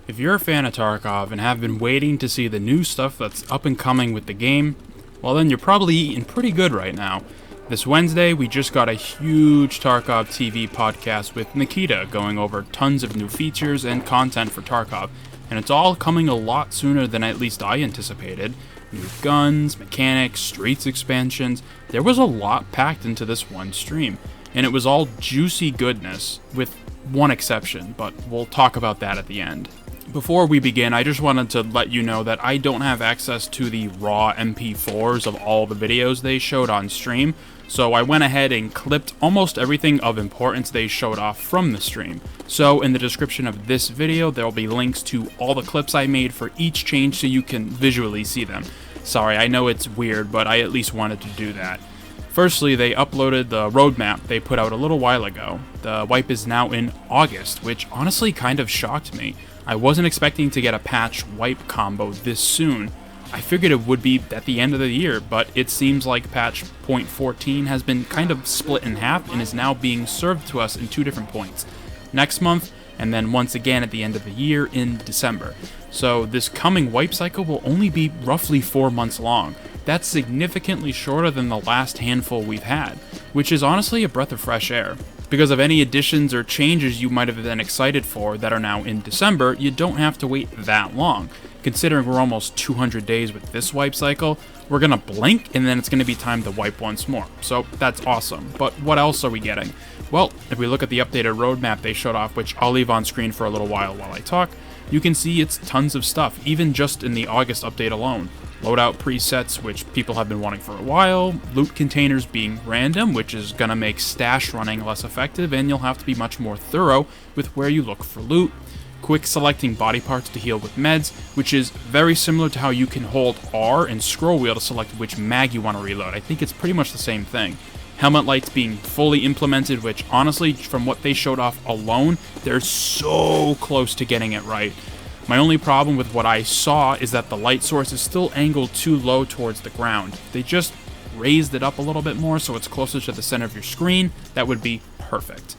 If you're a fan of Tarkov and have been waiting to see the new stuff that's up and coming with the game, well then you're probably eating pretty good right now. This Wednesday, we just got a huge TarkovTV podcast with Nikita going over tons of new features and content for Tarkov, and it's all coming a lot sooner than at least I anticipated. New guns, mechanics, streets expansions, there was a lot packed into this one stream, and it was all juicy goodness, with one exception, but we'll talk about that at the end. Before we begin, I just wanted to let you know that I don't have access to the raw MP4s of all the videos they showed on stream, so I went ahead and clipped almost everything of importance they showed off from the stream. So in the description of this video, there will be links to all the clips I made for each change so you can visually see them. Sorry, I know it's weird, but I at least wanted to do that. Firstly, they uploaded the roadmap they put out a little while ago. The wipe is now in August, which honestly kind of shocked me. I wasn't expecting to get a patch wipe combo this soon. I figured it would be at the end of the year, but it seems like patch 0.14 has been kind of split in half and is now being served to us in 2 different points. Next month, and then once again at the end of the year in December. So this coming wipe cycle will only be roughly 4 months long. That's significantly shorter than the last handful we've had, which is honestly a breath of fresh air. Because of any additions or changes you might have been excited for that are now in December, you don't have to wait that long. Considering we're almost 200 days with this wipe cycle, we're gonna blink and then it's gonna be time to wipe once more. So that's awesome. But what else are we getting? Well, if we look at the updated roadmap they showed off, which I'll leave on screen for a little while I talk, you can see it's tons of stuff, even just in the August update alone. Loadout presets, which people have been wanting for a while, loot containers being random, which is going to make stash running less effective, and you'll have to be much more thorough with where you look for loot. Quick selecting body parts to heal with meds, which is very similar to how you can hold R and scroll wheel to select which mag you want to reload. I think it's pretty much the same thing. Helmet lights being fully implemented, which honestly, from what they showed off alone, they're so close to getting it right. My only problem with what I saw is that the light source is still angled too low towards the ground. If they just raised it up a little bit more so it's closer to the center of your screen, that would be perfect.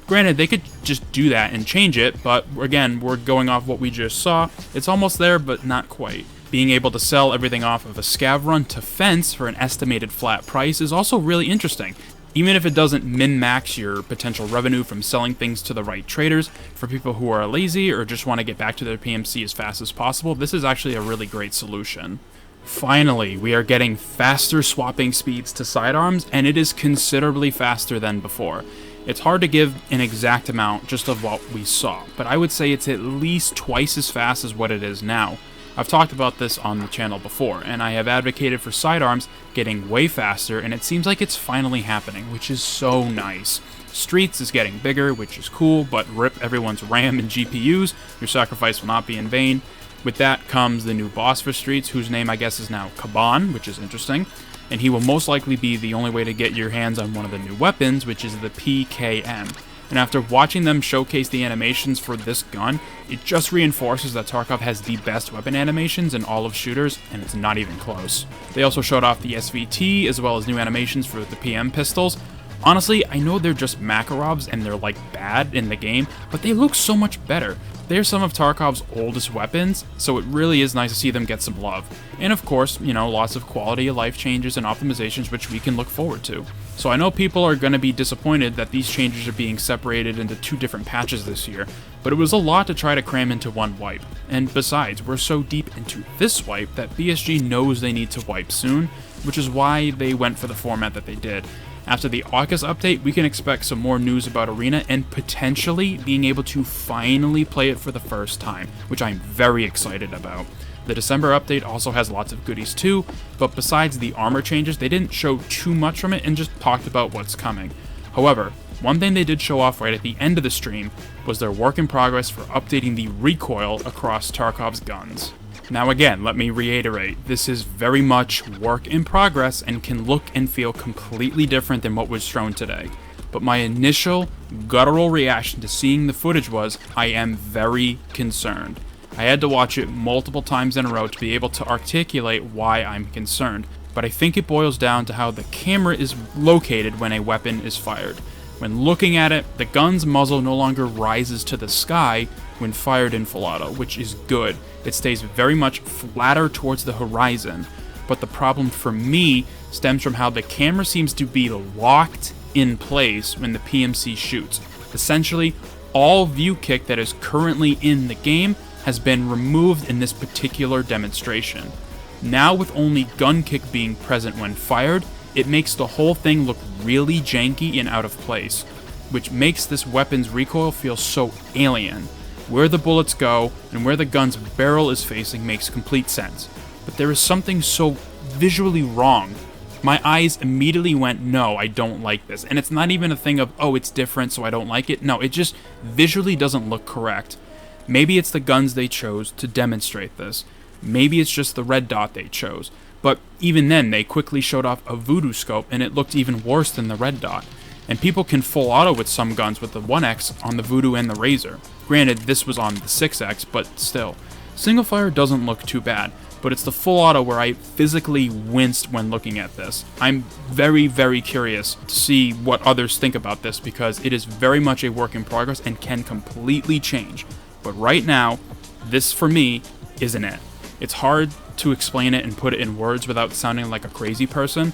Granted, they could just do that and change it, but again, we're going off what we just saw. It's almost there, but not quite. Being able to sell everything off of a scav run to fence for an estimated flat price is also really interesting. Even if it doesn't min-max your potential revenue from selling things to the right traders, for people who are lazy or just want to get back to their PMC as fast as possible, this is actually a really great solution. Finally, we are getting faster swapping speeds to sidearms, and it is considerably faster than before. It's hard to give an exact amount just of what we saw, but I would say it's at least twice as fast as what it is now. I've talked about this on the channel before, and I have advocated for sidearms getting way faster, and it seems like it's finally happening, which is so nice. Streets is getting bigger, which is cool, but rip everyone's RAM and GPUs, your sacrifice will not be in vain. With that comes the new boss for Streets, whose name I guess is now Kaban, which is interesting, and he will most likely be the only way to get your hands on one of the new weapons, which is the PKM. And after watching them showcase the animations for this gun, it just reinforces that Tarkov has the best weapon animations in all of shooters, and it's not even close. They also showed off the SVT, as well as new animations for the PM pistols. Honestly, I know they're just Makarovs and they're like bad in the game, but they look so much better. They're some of Tarkov's oldest weapons, so it really is nice to see them get some love. And of course, lots of quality of life changes and optimizations which we can look forward to. So I know people are going to be disappointed that these changes are being separated into 2 different patches this year, but it was a lot to try to cram into one wipe. And besides, we're so deep into this wipe that BSG knows they need to wipe soon, which is why they went for the format that they did. After the August update, we can expect some more news about Arena and potentially being able to finally play it for the first time, which I'm very excited about. The December update also has lots of goodies too, but besides the armor changes, they didn't show too much from it and just talked about what's coming. However, one thing they did show off right at the end of the stream was their work in progress for updating the recoil across Tarkov's guns. Now again, let me reiterate, this is very much work in progress and can look and feel completely different than what was shown today. But my initial guttural reaction to seeing the footage was, I am very concerned. I had to watch it multiple times in a row to be able to articulate why I'm concerned, but I think it boils down to how the camera is located when a weapon is fired. When looking at it, the gun's muzzle no longer rises to the sky when fired in full auto, which is good. It stays very much flatter towards the horizon, but the problem for me stems from how the camera seems to be locked in place when the PMC shoots. Essentially, all view kick that is currently in the game has been removed in this particular demonstration. Now with only gun kick being present when fired, it makes the whole thing look really janky and out of place, which makes this weapon's recoil feel so alien. Where the bullets go and where the gun's barrel is facing makes complete sense, but there is something so visually wrong. My eyes immediately went, no, I don't like this. And it's not even a thing of, oh, it's different, so I don't like it. No, it just visually doesn't look correct. Maybe it's the guns they chose to demonstrate this. Maybe it's just the red dot they chose. But even then, they quickly showed off a voodoo scope, and it looked even worse than the red dot. And people can full auto with some guns with the 1X on the voodoo and the razor. Granted, this was on the 6X, but still. Single fire doesn't look too bad, but it's the full auto where I physically winced when looking at this. I'm very, very curious to see what others think about this, because it is very much a work in progress and can completely change. But right now, this for me isn't it. It's hard to explain it and put it in words without sounding like a crazy person,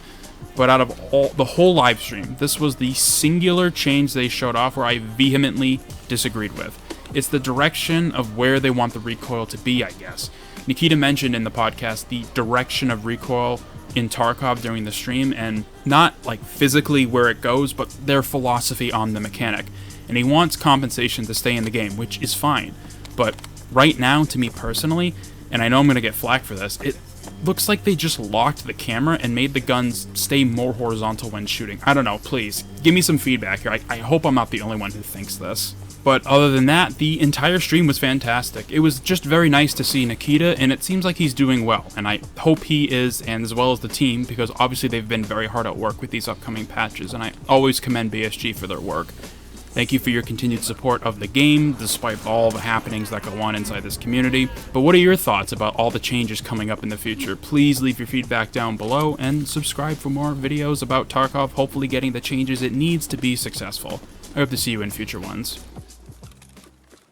but out of the whole live stream, this was the singular change they showed off where I vehemently disagreed with. It's the direction of where they want the recoil to be, I guess. Nikita mentioned in the podcast the direction of recoil in Tarkov during the stream, and not like physically where it goes, but their philosophy on the mechanic. And he wants compensation to stay in the game, which is fine. But right now, to me personally, and I know I'm going to get flack for this, it looks like they just locked the camera and made the guns stay more horizontal when shooting. I don't know, please, give me some feedback here. I hope I'm not the only one who thinks this. But other than that, the entire stream was fantastic. It was just very nice to see Nikita, and it seems like he's doing well. And I hope he is, and as well as the team, because obviously they've been very hard at work with these upcoming patches, and I always commend BSG for their work. Thank you for your continued support of the game, despite all the happenings that go on inside this community. But what are your thoughts about all the changes coming up in the future? Please leave your feedback down below, and subscribe for more videos about Tarkov, hopefully getting the changes it needs to be successful. I hope to see you in future ones.